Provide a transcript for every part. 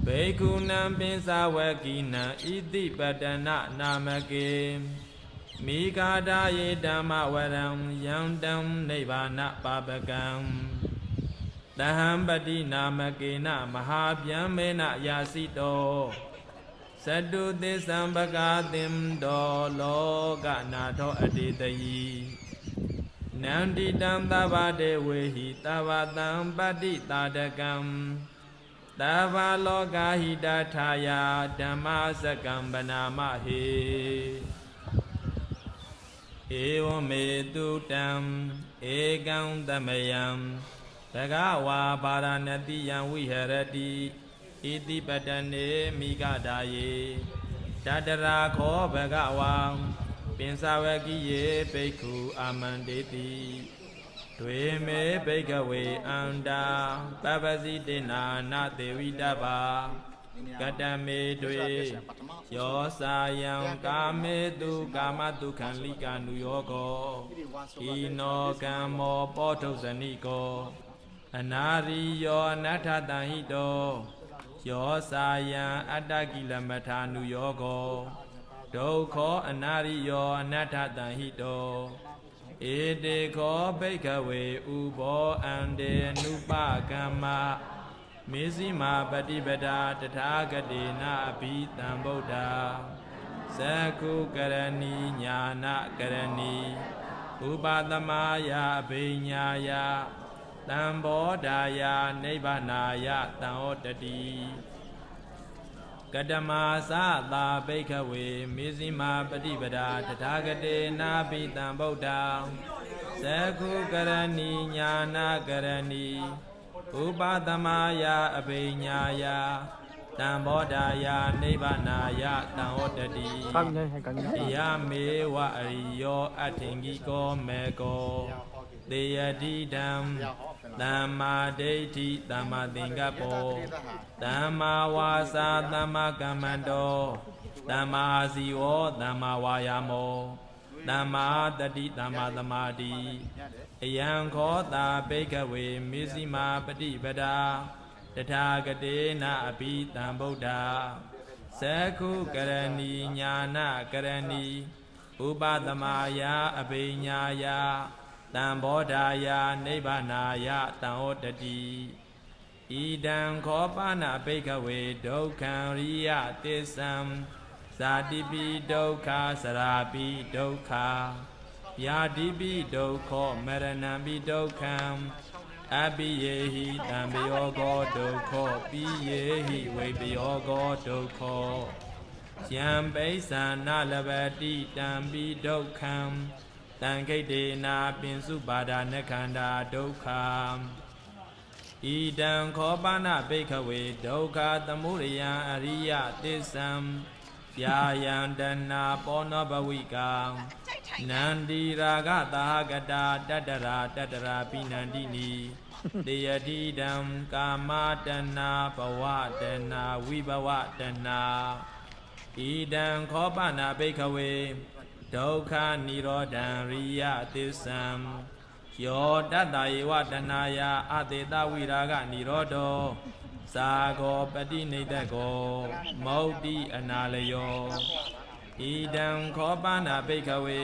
ဘေကုဏံပင်စဝကိနံဣတိပတနာနာမကေမိဂါဒာယေဓမ္မဝရံယံတံနိဗ္ဗာနပါပကံတဟံပတိနာမကေနမဟာဗျံမေနယာစိတောသတုသစ္ဆံပကာသင်္တောလောကနာထောအတေတယိနန္တိတံသဗ္ဗတေဝေဟိသဗ္ဗတံပတိတာတကံသဗ္ဗလောကဟိတထာယဓမ္မစကံပနာမဟေဧဝမေတုတံဧကံသမယံဘဂဝါပါရဏတိယံဝိဟရတိဣတိပတနေမိဂဒါယေတတရာခောဘဂဝါပင်စဝကိယေဘိက္ခုအာမန္တေတိတွေမေဘိကဝေအန္တာပပစီတေနာနာသေဝိတဗ္ဗာကတမေတွေယောစာယံကာမေတုကာမတုခံလိကာနုယောကောဤနောကမ္မောပောထုဇဏိကောအနာရိယောအနတ္ထတံဟိတောယောစာယံအတ္တကိလမထာနုယောကောဒုက္ခောအနာရိယောအနတ္ထတံဟိတောဧတေခောဘိကဝေဥဘောအန္တေနုပကမ္မမေဇိမာပฏิပဒာတထာဂတိနာအဘိတံဗုဒ္ဓသက္ခုကရဏီညာနာကရဏီဥပသမယအဘိညာယတံဘောဓာယနိဗ္ဗာနာယတံဟောတတိကတမသသာဘိကဝေမေဇိမာပฏิပဒာတထာဂတိနာဘိတံဗုဒ္ဓသက္ခုကရဏီညာနာကရဏီဥပသမယအဘိညာယတံဘောဓာယနိဗ္ဗာနာယတံဟောတတိယမေဝအရိယောအထင်ကြီးကောမေကောသေယတိတံသမ္မာဒိဋ္ဌိသမ္မာသင်္ကပ္ပောသမ္မာဝါစာသမ္မာကမ္မန္တောသမ္မာအာဇီဝောသမ္မာဝါယာမောသမ္မာတတိသမ္မာသမာဓိအယံခောတာဘိကဝေမေဇိမာပฏิပဒာတထာဂတေနာအဘိတံဗုဒ္ဓသက္ခုကရဏီညာနာကရဏီဥပသမယအဘိညာယတံဘောဓာယနိဗ္ဗာနာယတံဟောတတိဣဒံခောပနာဘိကဝေဒုက္ခံရိယသစ္ဆံဇာတိပိဒုက္ခစရာပိဒုက္ခယာတိပိဒုက္ခမရဏံပိဒုက္ခံအပိယေဟိတံပယောကောဒုက္ခပိယေဟိဝိပယောကောဒုက္ခယံပိဿာနလဘတိတံပိဒုက္ခံတံခိတေနာပင်စုပါဒာနခန္ဓာဒုက္ခဣဒံခောပနာဘိခဝေဒုက္ခသမုဒယံအရိယသစ္ဆံယာယံတဏပောနောဘဝိကံနန္တိရာဂသာဂတာတတရာတတရာပိနန္တိနိတေယတိတံကာမတဏဘဝတဏဝိဘဝတဏဣဒံခောပနာဘိခဝေဒုက္ခនិရောဓံရိယသစ္ဆံယောတတ္တယေဝတဏယအတေတဝိရာဂនិရောဓောသာဂောပတိနိဒကောမௌတိအနာလယောဣဒံခောပနာဘိကဝေ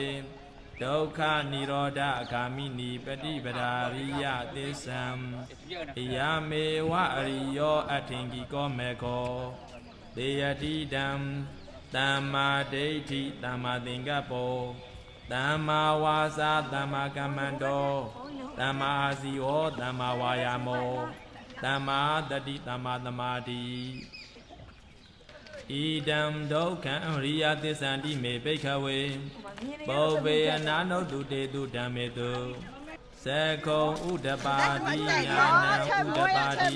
ဒုက္ခនិရောဓဂာမိနိပฏิပဒာရိယသစ္ဆံယမေဝအရိယောအထင်ကြီးကောမေကောသေယတိတံသမ္မာဒိဋ္ဌိသမ္မာသင်္ကပ္ပောသမ္မာဝါစာသမ္မာကမ္မန္တောသမ္မာအာဇီဝောသမ္မာဝါယာမောသမ္မာတတိသမ္မာသမာဓိဣဒံဒုက္ခံရိယသစ္ဆန္တိမေဘိက္ခဝေပုဗ္ဗေအနာနုတုတေတုဓမ္မေတုသက္ကုံဥဒ္ဓပါတိညာဏံဥဒ္ဓပါတိ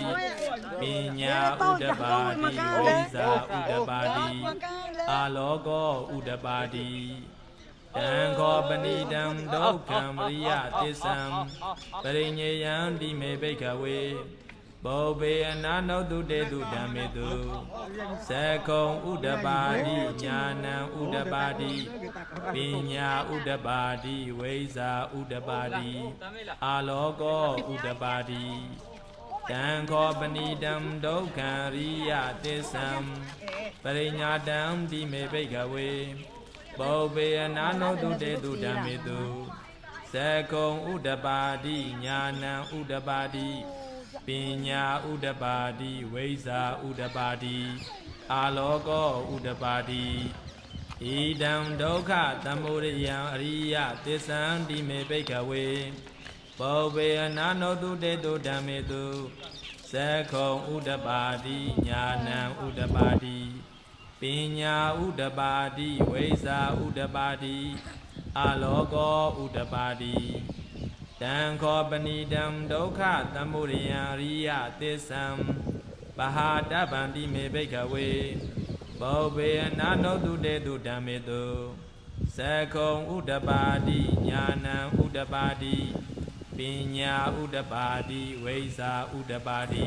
ပညာဥဒ္ဓပါတိဝိဇာဥဒ္ဓပါတိအာလောကောဥဒ္ဓပါတိတံခောပဏိတံဒုက္ခံရိယသစ္ဆံပရိညေယံတိမေဘိက္ခဝေပုဗ္ဗေအနာနုတုတေတုဓမ္မေတုသက္ကုံဥဒ္ဓပါတိညာဏံဥဒ္ဓပါတိပညာဥဒ္ဓပါတိဝိဇာဥဒ္ဓပါတိအာလောကောဥဒ္ဓပါတိ တံခောပဏိတံဒုက္ခံရိယသစ္ဆံပရိညာတံတိမေဘိကဝေဘောဘေအနာနောတုတေတုဓမ္မေတုသကုံဥဒပါတိညာဏံဥဒပါတိပညာဥဒပါတိဝိဇ္ဇာဥဒပါတိအာလောကောဥဒပါတိဣဒံဒုက္ခသမုဒယံအရိယသစ္ဆံတိမေဘိကဝေဘောဘေအနာနောတုတေတုဓမ္မေတုသကုံဥဒပါတိညာဏံဥဒပါတိပညာဥဒပါတိဝိဇ္ဇာဥဒပါတိအာလောကောဥဒပါတိတံခောပဏိတံဒုက္ခသမုဒယံအရိယသစ္ဆံပဟာတဗ္ဗံတိမေဘိကဝေဘောဘေအနာနောတုတေတုဓမ္မေတုသကုံဥဒပါတိညာဏံဥဒပါတိပညာဥဒပါတိဝိဇ္ဇာဥဒပါတိ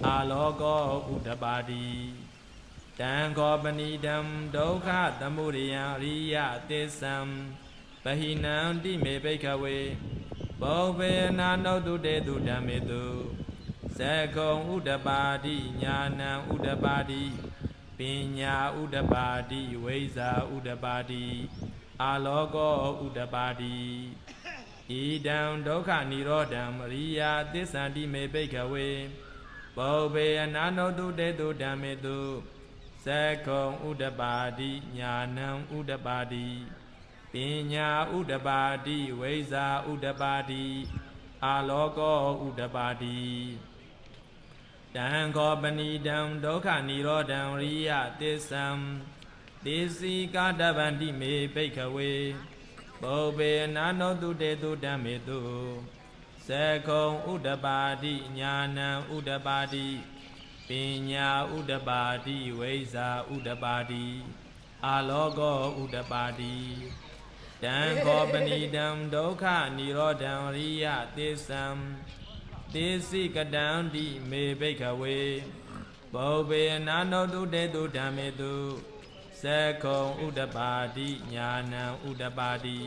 အာလောကောဥဒပါတိတံခောပဏိတံဒုက္ခသမုဒယံအရိယသစ္ဆံပဟိနံတိမေဘိကဝေဘောဘေနာနောတုတေတုဓမ္မေတုသကုံဥဒပါတိညာဏံဥဒပါတိပညာဥဒပါတိဝိဇ္ဇာဥဒပါတိအာလောကောဥဒပါတိဣဒံဒုက္ခនិရောဓံအရိယသစ္ဆန္တိမေဘိကဝေဘောဘေအနာနောတုတေတုဓမ္မေတုသကုံဥဒပါတိညာဏံဥဒပါတိပညာဥဒပါတိဝိဇ္ဇာဥဒပါတိအာလောကောဥဒပါတိတံခောပဏိတံဒုက္ခនិရောဓံအရိယသစ္ဆံဒေစီကာတဗန္တိမေဘိကဝေဘောဘေအနာနောတုတေတုဓမ္မေတုသကုံဥဒပါတိညာဏံဥဒပါတိပညာဥဒပါတိဝိဇ္ဇာဥဒပါတိအာလောကောဥဒပါတိတံခောပဏိတံဒုက္ခនិရောဓံအရိယသစ္ဆံသေစိကတံတိမေဘိကဝေဘောဘေအနာနောတုတေတုဓမ္မေတုသကုံဥဒပါတိညာဏံဥဒပါတိ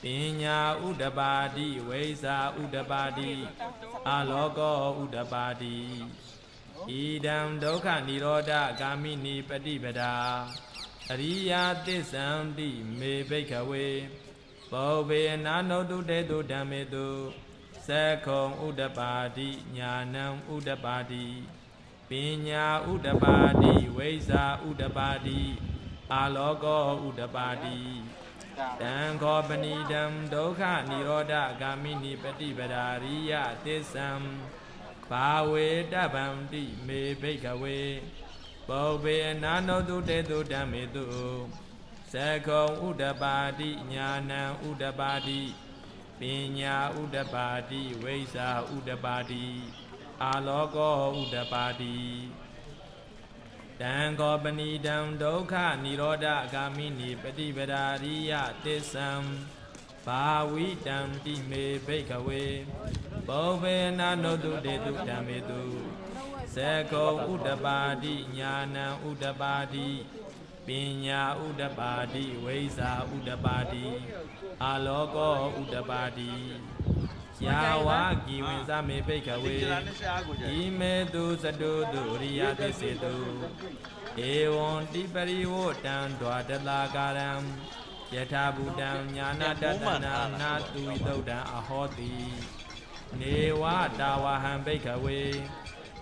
ပညာဥဒပါတိဝိဇ္ဇာဥဒပါတိအာလောကောဥဒပါတိဣဒံဒုက္ခនិရောဓဂာမိနိပฏิပဒါအရိယသစ္ဆံတိမေဘိကဝေဘောဘေအနာနောတုတေတုဓမ္မေတုသကုံဥဒပါတိညာဏံဥဒပါတိပညာဥဒပါတိဝိဇ္ဇာဥဒပါတိအာလောကောဥဒပါတိတံခောပဏိတံဒုက္ခនិရောဓဂာမိနိပฏิပဒါရိယသစ္ဆံဘာဝေတဗ္ဗံတိမေဘိကဝေဘောဘေအနာနောတုတေတုဓမ္မေတုသကုံဥဒပါတိညာဏံဥဒပါတိပညာဥဒပါတိဝိဇ္ဇာဥဒပါတိအာလောကောဥဒပါတိတံခောပဏိတံဒုက္ခនិရောဓဂာမိနိပฏิပဒါရိယသစ္ဆံဘာဝိတံတိမေဘိကဝေဘောဘေနာနောတုတေတုဓမ္မေတုသကုံဥဒပါတိညာဏံဥဒပါတိပညာဥဒပါတိဝိဇ္ဇာဥဒပါတိအာလောကောဥဒပါတိယာဝကိဝိသမေဘိကဝေဣမေတုသတုတုရိယသစ္စေတုဧဝံတိပရိဝတံဒွါတလာကာရံယထာဘူတံညာနာတတနာနာတုဝိတုဒ္ဓံအဟောတိနေဝတာဝဟံဘိကဝေ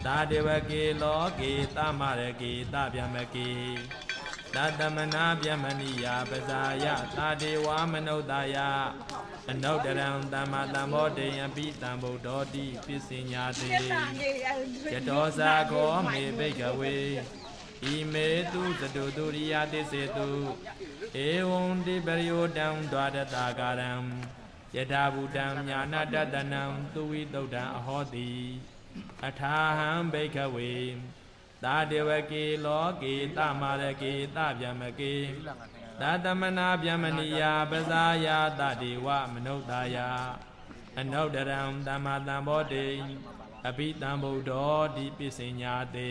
သာတေဝကေလောကေသမရကေသဗျမကေသတ္တမနာဗျမနိယပဇာယသာဒေဝမနုဿာယအနုတရံသမ္မာသမ္ဗောတေယံပိတံဗုဒ္ဓောတိပစ္စညာတိယတောဇာခောမေဘိကဝေဣမေတုသတုတုရိယသစ္စေတုဧဝံတိပရိယောတံဒွါဒတာကာရံယထာဘူတံညာနာတတနံသူဝိတုဒ္ဓံအဟောတိအထာဟံဘိကဝေသာတေဝကေလောကေသမရကေသဗျမကေသတ္တမနာဗျမနိယပဇာယသတေဝမနုဿာယအနုတရံသမ္မာသမ္ဗောတေအဘိတံဗုဒ္ဓောတိပစ္စညာတေ